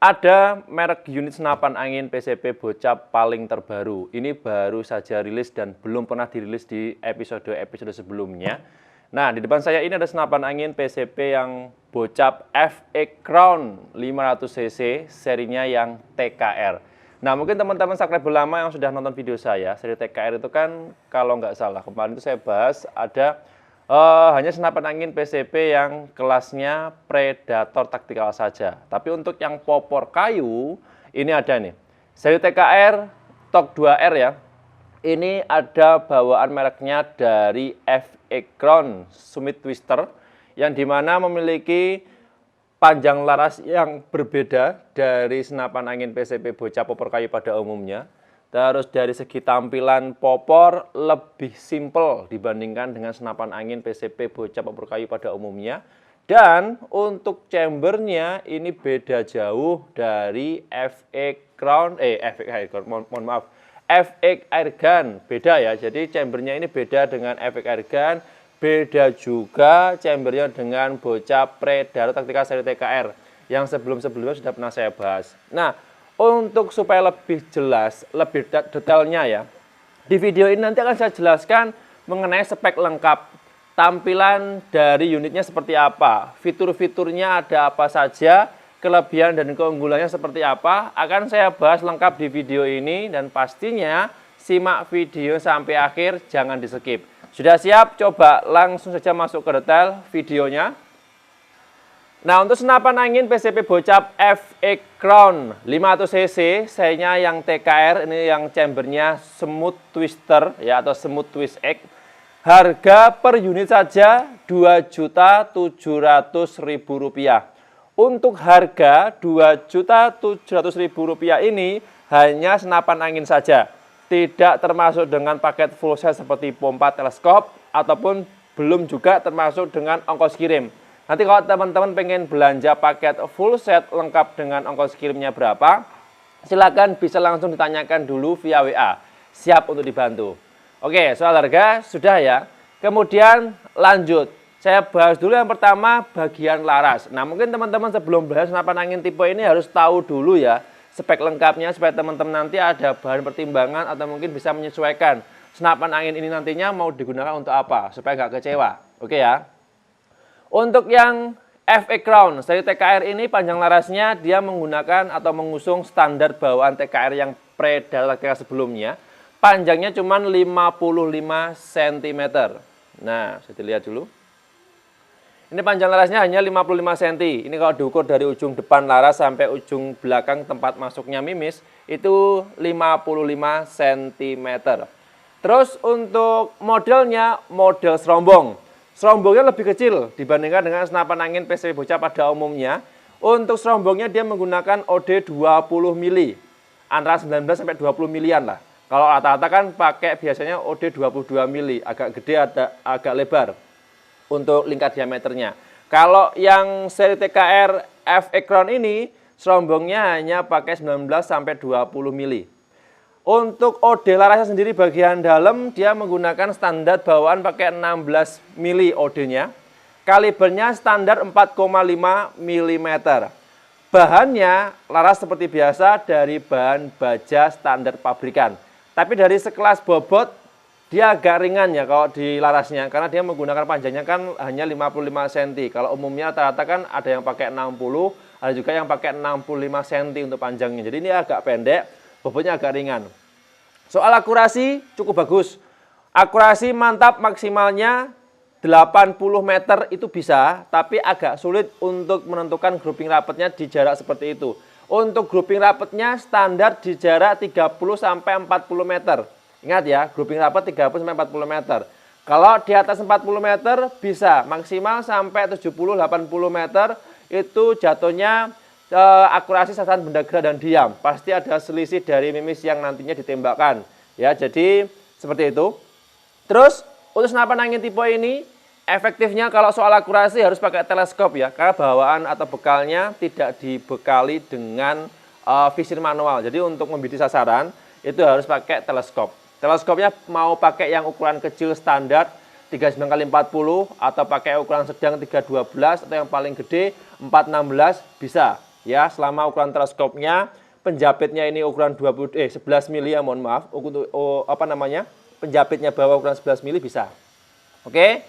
Ada merek unit senapan angin PCP Bocap paling terbaru. Ini baru saja rilis dan belum pernah dirilis di episode sebelumnya. Nah, di depan saya ini ada senapan angin PCP yang Bocap FX Crown 500cc, serinya yang TKR. Nah, mungkin teman-teman subscriber lama yang sudah nonton video saya, seri TKR itu kan kalau nggak salah, kemarin itu saya bahas ada hanya senapan angin PCP yang kelasnya Predator taktikal saja. Tapi untuk yang popor kayu, ini ada nih. Seri TKR TOK 2R ya. Ini ada bawaan mereknya dari FX Crown Summit Twister, yang dimana memiliki panjang laras yang berbeda dari senapan angin PCP Bocap popor kayu pada umumnya. Terus dari segi tampilan popor lebih simple dibandingkan dengan senapan angin PCP Bocap popor kayu pada umumnya. Dan untuk chambernya ini beda jauh dari FX Airgun. Beda ya, jadi chambernya ini beda dengan FX Airgun. Beda juga chambernya dengan Bocap Predator taktikal seri TKR yang sebelum-sebelumnya sudah pernah saya bahas. Nah, untuk supaya lebih jelas, lebih detailnya ya, di video ini nanti akan saya jelaskan mengenai spek lengkap, tampilan dari unitnya seperti apa, fitur-fiturnya ada apa saja, kelebihan dan keunggulannya seperti apa, akan saya bahas lengkap di video ini dan pastinya simak video sampai akhir, jangan di skip. Sudah siap? Coba langsung saja masuk ke detail videonya. Nah, untuk senapan angin PCP Bocap FX Crown 500cc, serinya yang TKR, ini yang chambernya Smooth Twister ya, atau Smooth Twist X. Harga per unit saja Rp2.700.000. Untuk harga Rp2.700.000 ini hanya senapan angin saja. Tidak termasuk dengan paket full set seperti pompa teleskop, ataupun belum juga termasuk dengan ongkos kirim. Nanti kalau teman-teman pengen belanja paket full set lengkap dengan ongkos kirimnya berapa, silakan bisa langsung ditanyakan dulu via WA. Siap untuk dibantu. Oke, soal harga sudah ya. Kemudian lanjut. Saya bahas dulu yang pertama bagian laras. Nah, mungkin teman-teman sebelum bahas senapan angin tipe ini harus tahu dulu ya spek lengkapnya supaya teman-teman nanti ada bahan pertimbangan atau mungkin bisa menyesuaikan senapan angin ini nantinya mau digunakan untuk apa supaya nggak kecewa. Oke ya. Untuk yang FX Crown seri TKR ini panjang larasnya dia menggunakan atau mengusung standar bawaan TKR yang Predator sebelumnya. Panjangnya cuma 55 cm. Nah, bisa dilihat dulu. Ini panjang larasnya hanya 55 cm. Ini kalau diukur dari ujung depan laras sampai ujung belakang tempat masuknya mimis, itu 55 cm. Terus untuk modelnya, model serombong. Serombongnya lebih kecil dibandingkan dengan senapan angin PCP Bocap pada umumnya. Untuk serombongnya dia menggunakan OD 20 mili. Antara 19 sampai 20 milian lah. Kalau rata-rata kan pakai biasanya OD 22 mili. Agak gede, agak lebar untuk lingkar diameternya. Kalau yang seri TKR FX Crown ini serombongnya hanya pakai 19 sampai 20 mili. Untuk OD larasnya sendiri bagian dalam dia menggunakan standar bawaan pakai 16 mili OD-nya. Kalibernya standar 4,5 mm. Bahannya laras seperti biasa dari bahan baja standar pabrikan. Tapi dari sekelas bobot dia agak ringan ya kalau di larasnya, karena dia menggunakan panjangnya kan hanya 55 cm. Kalau umumnya rata-rata kan ada yang pakai 60, ada juga yang pakai 65 cm untuk panjangnya. Jadi ini agak pendek, bobotnya agak ringan. Soal akurasi cukup bagus. Akurasi mantap, maksimalnya 80 meter itu bisa, tapi agak sulit untuk menentukan grouping rapatnya di jarak seperti itu. Untuk grouping rapatnya standar di jarak 30 sampai 40 meter. Ingat ya, grouping rapat 30 sampai 40 meter. Kalau di atas 40 meter bisa maksimal sampai 70-80 meter itu jatuhnya akurasi sasaran benda gerak dan diam. Pasti ada selisih dari mimis yang nantinya ditembakkan. Ya, jadi seperti itu. Terus untuk senapan angin tipe ini efektifnya kalau soal akurasi harus pakai teleskop ya, karena bawaan atau bekalnya tidak dibekali dengan visir manual. Jadi untuk membidik sasaran itu harus pakai teleskop. Teleskopnya mau pakai yang ukuran kecil standar 39x40 atau pakai ukuran sedang 312 atau yang paling gede 416 bisa. ya, selama ukuran teleskopnya penjapitnya ini ukuran 11 mili ya, mohon maaf, untuk penjapitnya bawah ukuran 11 mili bisa. Oke.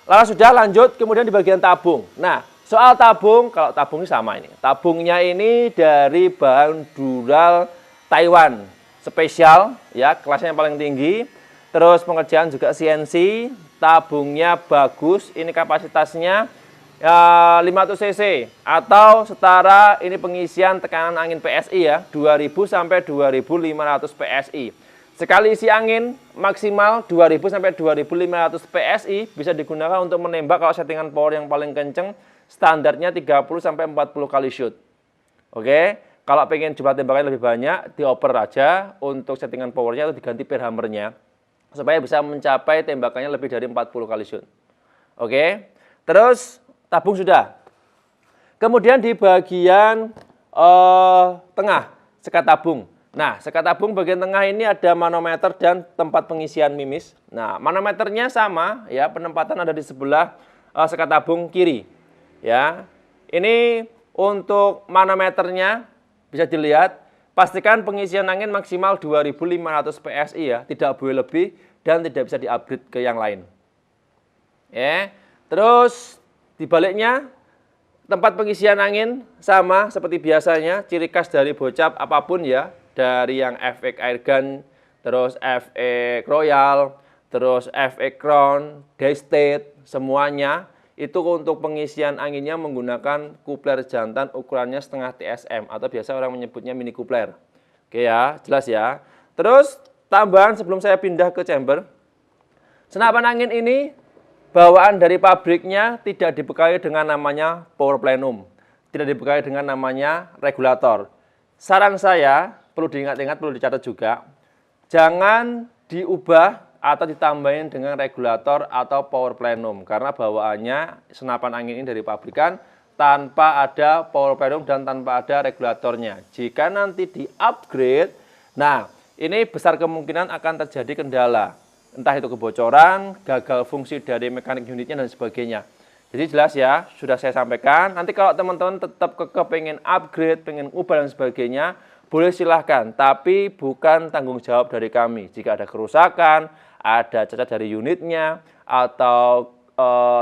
Lalu sudah, lanjut kemudian di bagian tabung. Nah, soal tabung, kalau tabung ini sama ini. Tabungnya ini dari bahan dural Taiwan, spesial ya, kelasnya yang paling tinggi. Terus pengerjaan juga CNC, tabungnya bagus. Ini kapasitasnya 500 cc atau setara, ini pengisian tekanan angin PSI ya, 2000 sampai 2500 PSI. Sekali isi angin maksimal 2000 sampai 2500 PSI bisa digunakan untuk menembak. Kalau settingan power yang paling kenceng standarnya 30 sampai 40 kali shoot. Oke, kalau pengen jumlah tembakan lebih banyak dioper aja untuk settingan powernya atau diganti per hammernya supaya bisa mencapai tembakannya lebih dari 40 kali shoot. Oke, terus tabung sudah. Kemudian di bagian tengah sekat tabung. Nah, sekat tabung bagian tengah ini ada manometer dan tempat pengisian mimis. Nah, manometernya sama ya, penempatan ada di sebelah sekat tabung kiri. Ya. Ini untuk manometernya bisa dilihat, pastikan pengisian angin maksimal 2500 PSI ya, tidak boleh lebih dan tidak bisa di-upgrade ke yang lain. Ya. Terus di baliknya tempat pengisian angin sama seperti biasanya, ciri khas dari bocap apapun ya. Dari yang FX Airgun, terus FX Royal, terus FX Crown, Daystate, semuanya itu untuk pengisian anginnya menggunakan coupler jantan ukurannya setengah TSM atau biasa orang menyebutnya mini coupler. Oke ya, jelas ya. Terus tambahan sebelum saya pindah ke chamber, senapan angin ini bawaan dari pabriknya tidak dibekali dengan namanya power plenum, tidak dibekali dengan namanya regulator. Saran saya, perlu diingat-ingat, perlu dicatat juga, jangan diubah atau ditambahin dengan regulator atau power plenum karena bawaannya senapan angin ini dari pabrikan tanpa ada power plenum dan tanpa ada regulatornya. Jika nanti di-upgrade, nah ini besar kemungkinan akan terjadi kendala, entah itu kebocoran, gagal fungsi dari mekanik unitnya dan sebagainya. Jadi jelas ya, sudah saya sampaikan. Nanti kalau teman-teman tetap pengen upgrade, pengen ubah dan sebagainya, boleh silahkan, tapi bukan tanggung jawab dari kami. Jika ada kerusakan, ada cacat dari unitnya, atau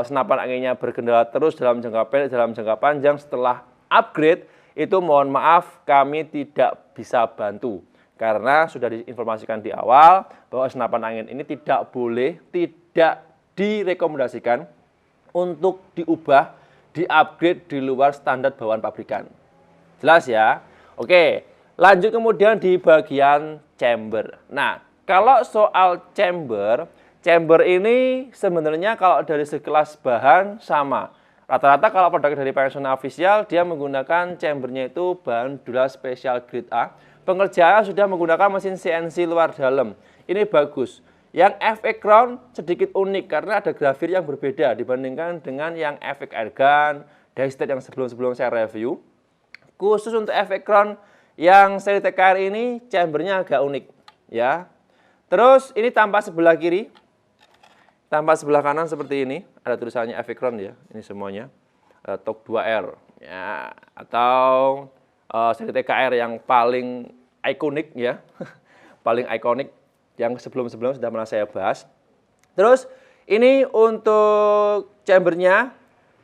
senapan anginnya berkendala terus dalam jangka pendek, dalam jangka panjang setelah upgrade, itu mohon maaf kami tidak bisa bantu. Karena sudah diinformasikan di awal bahwa senapan angin ini tidak boleh, tidak direkomendasikan untuk diubah, di-upgrade di luar standar bawaan pabrikan. Jelas ya? Oke. Lanjut kemudian di bagian chamber. Nah, kalau soal chamber ini sebenarnya kalau dari sekelas bahan sama. Rata-rata kalau produk dari Panasonic official, dia menggunakan chambernya itu bahan dural spesial grade A. Pengerjaan sudah menggunakan mesin CNC luar dalam. Ini bagus. Yang FX Crown sedikit unik karena ada grafir yang berbeda dibandingkan dengan yang FX Airgun, Daystate yang sebelum-sebelum saya review. Khusus untuk FX Crown yang seri TKR ini chambernya agak unik ya. Terus ini tampak sebelah kiri, tampak sebelah kanan seperti ini. Ada tulisannya FX Crown ya, ini semuanya. TOC 2R ya, atau seri TKR yang paling ikonik ya. Paling ikonik yang sebelum-sebelum sudah pernah saya bahas. Terus ini untuk chambernya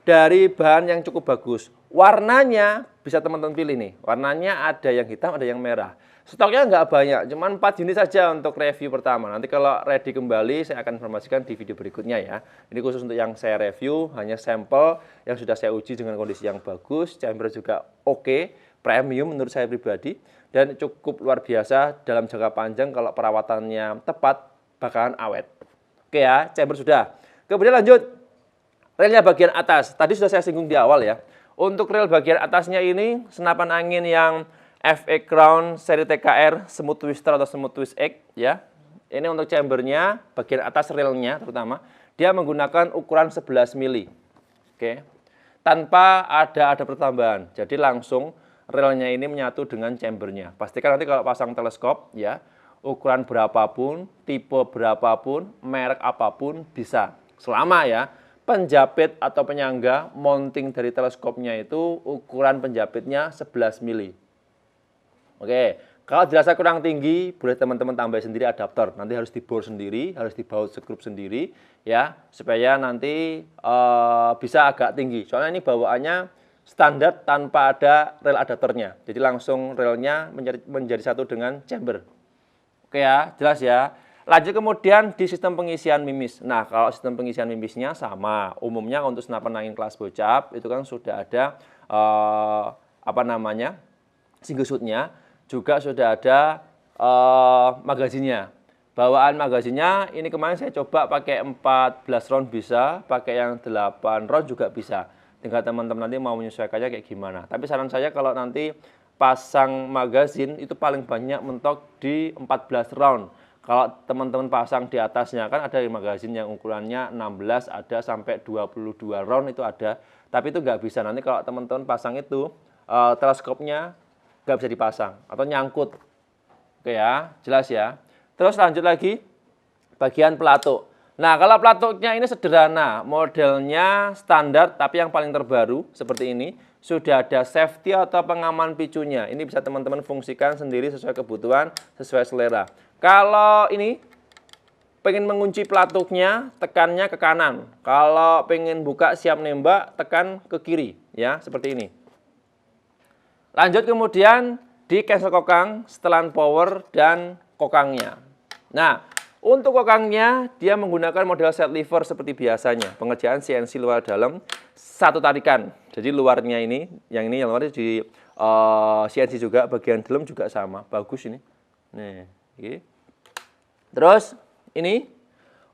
dari bahan yang cukup bagus. Warnanya bisa teman-teman pilih nih. Warnanya ada yang hitam, ada yang merah. Stoknya nggak banyak, cuma 4 unit saja untuk review pertama. Nanti kalau ready kembali, saya akan informasikan di video berikutnya ya. Ini khusus untuk yang saya review, hanya sampel yang sudah saya uji dengan kondisi yang bagus. Chamber juga oke, premium menurut saya pribadi. Dan cukup luar biasa dalam jangka panjang kalau perawatannya tepat, bakalan awet. Oke ya, chamber sudah. Kemudian lanjut, relnya bagian atas. Tadi sudah saya singgung di awal ya. Untuk rel bagian atasnya ini senapan angin yang FX Crown seri TKR Smooth Twister atau Smooth Twist X ya. Ini untuk chambernya, bagian atas relnya terutama, dia menggunakan ukuran 11 mili. Oke. Tanpa ada pertambahan. Jadi langsung relnya ini menyatu dengan chambernya. Pastikan nanti kalau pasang teleskop ya, ukuran berapapun, tipe berapapun, merek apapun bisa. Selama ya penjapit atau penyangga mounting dari teleskopnya itu ukuran penjapitnya 11 mili. Oke, kalau dirasa kurang tinggi, boleh teman-teman tambah sendiri adaptor. Nanti harus dibor sendiri, harus dibaut skrup sendiri, ya, supaya nanti bisa agak tinggi. Soalnya ini bawaannya standar tanpa ada rel adaptornya. Jadi langsung relnya menjadi satu dengan chamber. Oke ya, jelas ya. Lanjut kemudian di sistem pengisian mimis. Nah, kalau sistem pengisian mimisnya sama. Umumnya untuk senapan angin kelas bocap itu kan sudah ada single shoot-nya. Juga sudah ada magazinnya. Bawaan magazinnya ini kemarin saya coba pakai 14 round bisa, pakai yang 8 round juga bisa. Tinggal teman-teman nanti mau menyesuaikannya kayak gimana. Tapi saran saya kalau nanti pasang magazin itu paling banyak mentok di 14 round. Kalau teman-teman pasang di atasnya kan ada magazin yang ukurannya 16, ada sampai 22 round itu ada. Tapi itu nggak bisa. Nanti kalau teman-teman pasang itu teleskopnya nggak bisa dipasang atau nyangkut. Oke ya, jelas ya. Terus lanjut lagi bagian pelatuk. Nah, kalau pelatuknya ini sederhana, modelnya standar tapi yang paling terbaru seperti ini. Sudah ada safety atau pengaman picunya. Ini bisa teman-teman fungsikan sendiri sesuai kebutuhan, sesuai selera. Kalau ini pengen mengunci pelatuknya, tekannya ke kanan. Kalau pengen buka siap nembak, tekan ke kiri, ya, seperti ini. Lanjut kemudian di cancel kokang, setelan power, dan kokangnya. Nah, untuk kokangnya dia menggunakan model set lever seperti biasanya. Pengerjaan CNC luar dalam, satu tarikan. Jadi luarnya ini, yang luarnya di CNC juga, bagian dalam juga sama. Bagus ini. Nih, okay. Terus ini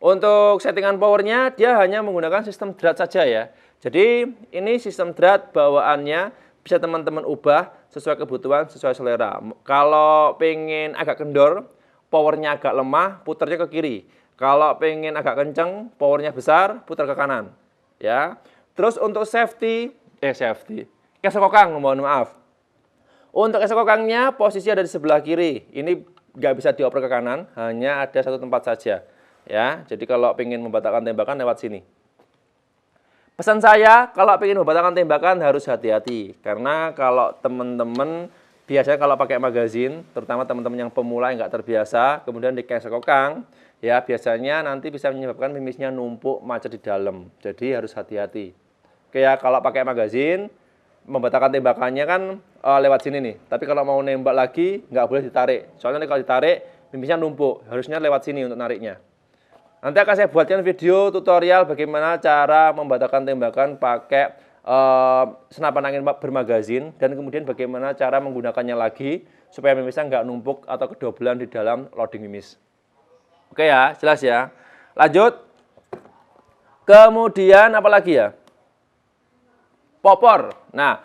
untuk settingan powernya dia hanya menggunakan sistem drat saja ya. Jadi ini sistem drat bawaannya bisa teman-teman ubah sesuai kebutuhan, sesuai selera. Kalau pengen agak kendor, powernya agak lemah, putarnya ke kiri. Kalau pengen agak kenceng, powernya besar, putar ke kanan. Ya. Terus untuk cancel kokang, mohon maaf. Untuk cancel kokangnya posisi ada di sebelah kiri. Ini nggak bisa dioper ke kanan, hanya ada satu tempat saja. Ya. Jadi kalau pengen membatalkan tembakan lewat sini. Pesan saya, kalau ingin membatalkan tembakan harus hati-hati. Karena kalau teman-teman, biasanya kalau pakai magazin, terutama teman-teman yang pemula yang nggak terbiasa, kemudian di cancel kokang, ya biasanya nanti bisa menyebabkan mimisnya numpuk macet di dalam. Jadi harus hati-hati. Kayak kalau pakai magazin, membatalkan tembakannya kan lewat sini nih. Tapi kalau mau nembak lagi, nggak boleh ditarik. Soalnya kalau ditarik, mimisnya numpuk. Harusnya lewat sini untuk nariknya. Nanti akan saya buatkan video tutorial bagaimana cara membatalkan tembakan pakai senapan angin bermagazin dan kemudian bagaimana cara menggunakannya lagi supaya mimisnya nggak numpuk atau kedobelan di dalam loading mimis. Oke ya, jelas ya. Lanjut. Kemudian apa lagi ya? Popor. Nah,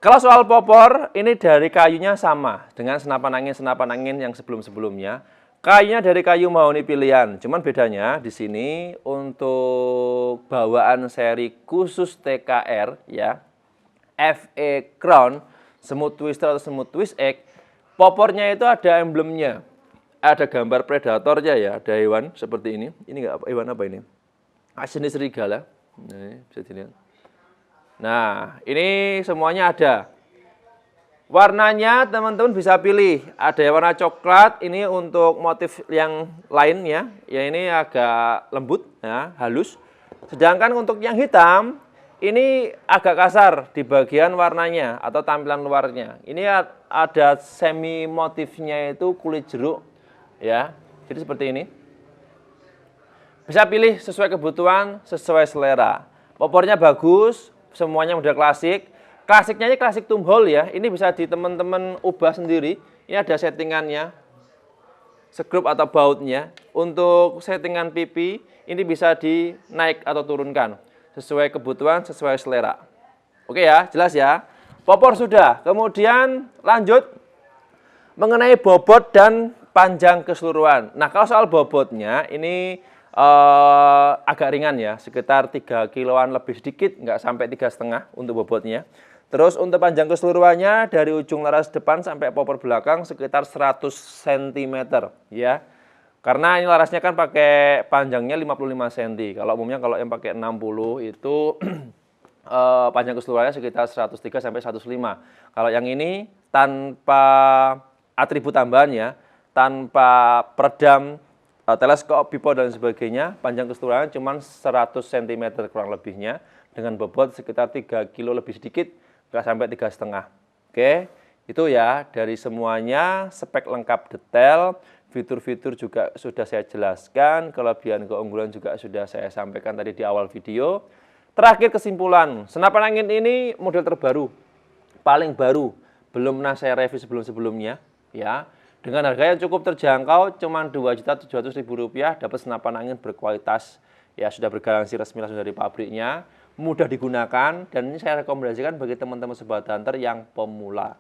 kalau soal popor ini dari kayunya sama dengan senapan angin yang sebelum-sebelumnya. Kayunya dari kayu mahoni pilihan, cuman bedanya di sini untuk bawaan seri khusus TKR ya, FE Crown, Smooth Twister atau Smooth Twist X, popornya itu ada emblemnya, ada gambar predatornya ya, ada hewan seperti ini. Ini enggak hewan apa ini? Jenis serigala. Nah, bisa dilihat. Nah, ini semuanya ada. Warnanya teman-teman bisa pilih, ada yang warna coklat, ini untuk motif yang lain ya, ini agak lembut, ya, halus. Sedangkan untuk yang hitam, ini agak kasar di bagian warnanya atau tampilan luarnya. Ini ada semi motifnya itu kulit jeruk, ya, jadi seperti ini. Bisa pilih sesuai kebutuhan, sesuai selera. Popornya bagus, semuanya model klasik. Klasiknya ini klasik tumhole ya, ini bisa di teman-teman ubah sendiri. Ini ada settingannya, skrup atau bautnya. Untuk settingan pipi, ini bisa dinaik atau turunkan. Sesuai kebutuhan, sesuai selera. Oke ya, jelas ya. Popor sudah, kemudian lanjut mengenai bobot dan panjang keseluruhan. Nah, kalau soal bobotnya, ini agak ringan ya, sekitar 3 kiloan lebih sedikit, nggak sampai 3,5 untuk bobotnya. Terus untuk panjang keseluruhannya dari ujung laras depan sampai popor belakang sekitar 100 cm ya. Karena ini larasnya kan pakai panjangnya 55 cm. Kalau umumnya kalau yang pakai 60 itu panjang keseluruhannya sekitar 103 sampai 105. Kalau yang ini tanpa atribut tambahannya, tanpa peredam, teleskop, bipod dan sebagainya, panjang keseluruhannya cuma 100 cm kurang lebihnya, dengan bobot sekitar 3 kilo lebih sedikit, nggak sampai 3,5. Oke, itu ya dari semuanya, spek lengkap detail, fitur-fitur juga sudah saya jelaskan, kelebihan keunggulan juga sudah saya sampaikan tadi di awal video. Terakhir kesimpulan, senapan angin ini model terbaru, paling baru, belum pernah saya review sebelum-sebelumnya, ya. Dengan harga yang cukup terjangkau, cuma Rp2.700.000 dapat senapan angin berkualitas, ya sudah bergaransi resmi langsung dari pabriknya, mudah digunakan, dan ini saya rekomendasikan bagi teman-teman sobat hunter yang pemula,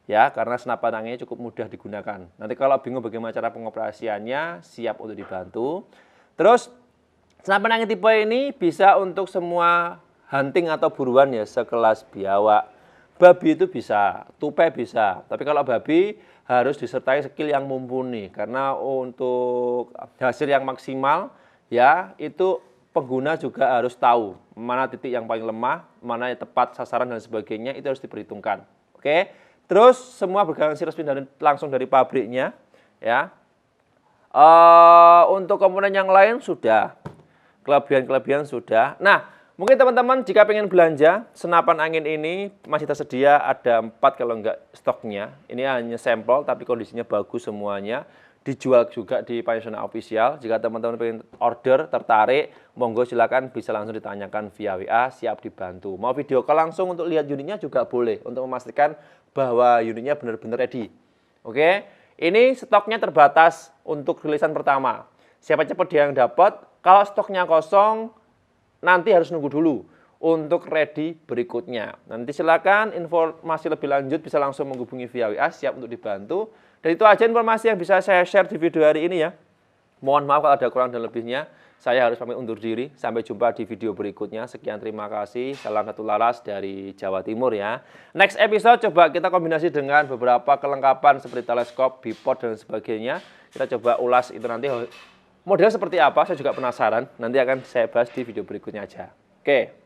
ya, karena senapan anginnya cukup mudah digunakan. Nanti kalau bingung bagaimana cara pengoperasiannya, siap untuk dibantu. Terus senapan angin tipe ini bisa untuk semua hunting atau buruan ya, sekelas biawak. Babi itu bisa, tupai bisa. Tapi kalau babi harus disertai skill yang mumpuni. Karena untuk hasil yang maksimal ya, itu pengguna juga harus tahu mana titik yang paling lemah, mana yang tepat sasaran dan sebagainya, itu harus diperhitungkan. Oke. Terus semua bergaransi resmi langsung dari pabriknya ya. Untuk komponen yang lain sudah. Kelebihan-kelebihan sudah. Nah, mungkin teman-teman jika pengen belanja senapan angin ini masih tersedia ada 4 kalau enggak stoknya. Ini hanya sampel tapi kondisinya bagus semuanya. Dijual juga di Panasonic Official. Jika teman-teman pengen order, tertarik, monggo silakan bisa langsung ditanyakan via WA, siap dibantu. Mau video call langsung untuk lihat unitnya juga boleh untuk memastikan bahwa unitnya benar-benar ready. Oke, ini stoknya terbatas untuk rilisan pertama. Siapa cepat dia yang dapat. Kalau stoknya kosong, nanti harus nunggu dulu untuk ready berikutnya. Nanti silakan informasi lebih lanjut bisa langsung menghubungi via WA, siap untuk dibantu. Dan itu aja informasi yang bisa saya share di video hari ini ya. Mohon maaf kalau ada kurang dan lebihnya. Saya harus pamit undur diri. Sampai jumpa di video berikutnya. Sekian, terima kasih. Salam satu laras dari Jawa Timur ya. Next episode coba kita kombinasi dengan beberapa kelengkapan seperti teleskop, bipod dan sebagainya. Kita coba ulas itu nanti. Model seperti apa, saya juga penasaran. Nanti akan saya bahas di video berikutnya aja. Oke.